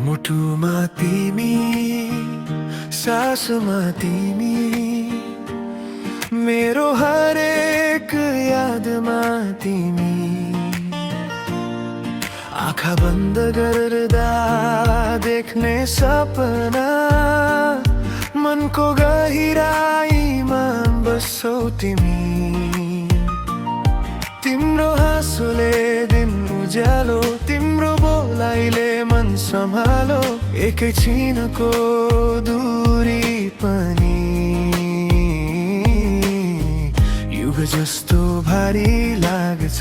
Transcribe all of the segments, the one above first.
मुटुमा तिमी, सासमा तिमी, मेरो हरेक यादमा तिमी। आँखा बन्द गर्दा देख्ने सपना, मनको गहिराईमा बस्छौ तिमी। तिम्रो हाँसोले दिन उज्यालो, तिम्रो बोलाइले मन सम्हालो। एकैछिनको दूरी पनि युग जस्तो भारी लाग्छ।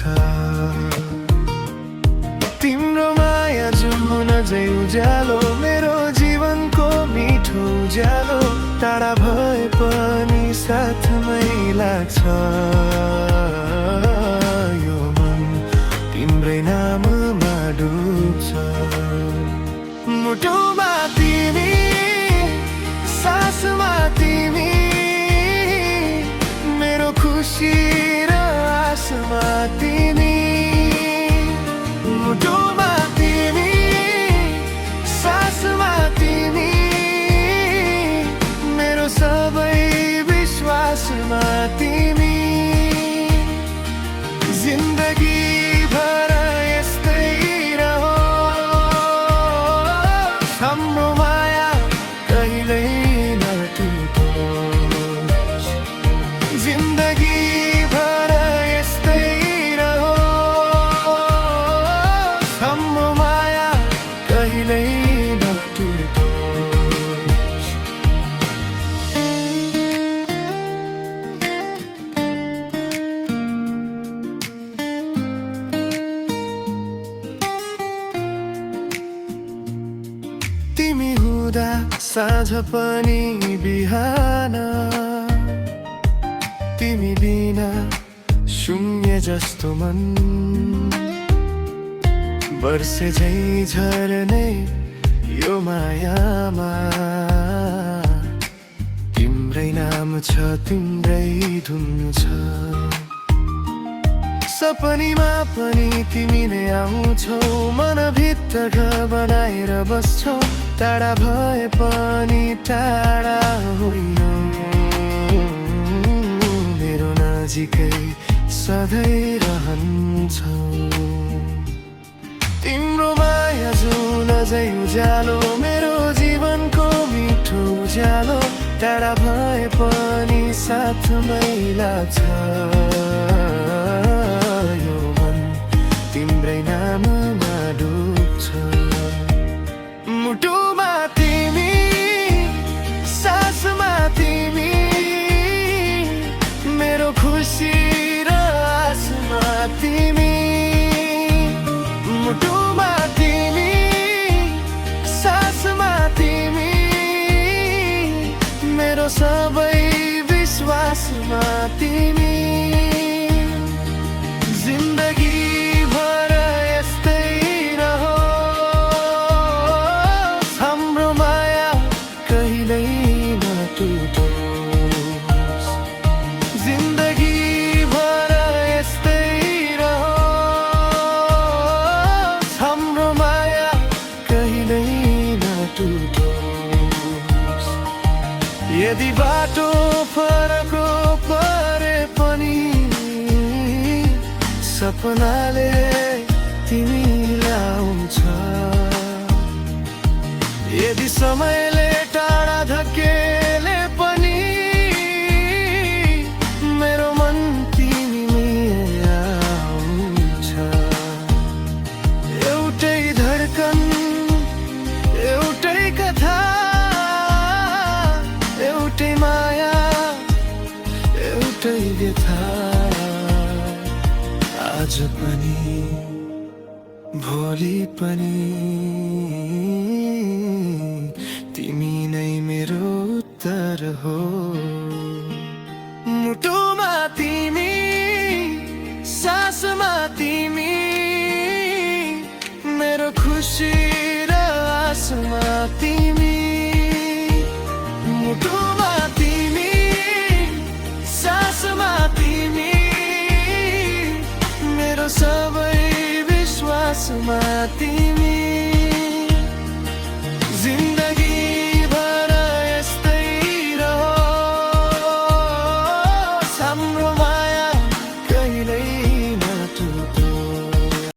तिम्रो माया जुन झै उज्यालो, मेरो जीवनको मिठो उज्यालो। टाढा भए पनि साथमै लाग्छ। यो मन तिम्रै नाममा डुब्छ। मुटुमा तिमी, सासमा तिमी, मेरो खुसी र आसमा तिमी। मुटुमा तिमी, सासमा तिमी, मेरो सबै विश्वासमा तिमी। जिन्दगी भर यस्तै रहोस्, हाम्रो माया कहिल्यै नटुटोस्। जिन्दगी भर यस्तै रहोस्, हाम्रो माया कहिल्यै नटुटोस्। तिमी हुँदा साँझ पनि बिहान, तिमी बिना शून्य जस्तो मन। वर्षे झै झर्ने यो मायामा, तिम्रै नाम छ, तिम्रै धुन छ। सपनीमा पनि तिमी नै आउँछौ, मनभित्र घर बनाएर बस्छौ। टाढा भए पनि टाढा होइनौ, मेरो नजिकै सधैँ रहन्छौ। तिम्रो माया जुन झै उज्यालो, मेरो जीवनको मिठो उज्यालो। टाढा भए पनि साथमै लाग्छ। यो मन तिम्रै नाममा डुब्छ। मुटुमा तिमी, सासमा तिमी, मेरो खुसी र आसमा तिमी। मुटुमा तिमी, सासमा तिमी, मेरो सबै विश्वासमा तिमी। जिन्दगी भर यस्तै रहोस्, हाम्रो माया कहिल्यै नटुटोस्। जिन्दगी भर यस्तै रहोस्, हाम्रो माया कहिल्यै नटुटोस्। यदि बाटो फरक परे पनि सपनाले तिमीलाई आउँछ। यदि समयले टाढा धकेले पनि मेरो मन तिमीमै आउँछ। एउटै धड्कन, एउटै कथा, एउटै माया, एउटै व्यथा। आज पनि भोलि पनि तिमी नै मेरो उत्तर हो। मुटुमा तिमी, सासमा तिमी, मेरो खुसी र आसमा तिमी। मुटुमा तिमी, सासमा तिमी, मेरो सबै विश्वासमा तिमी।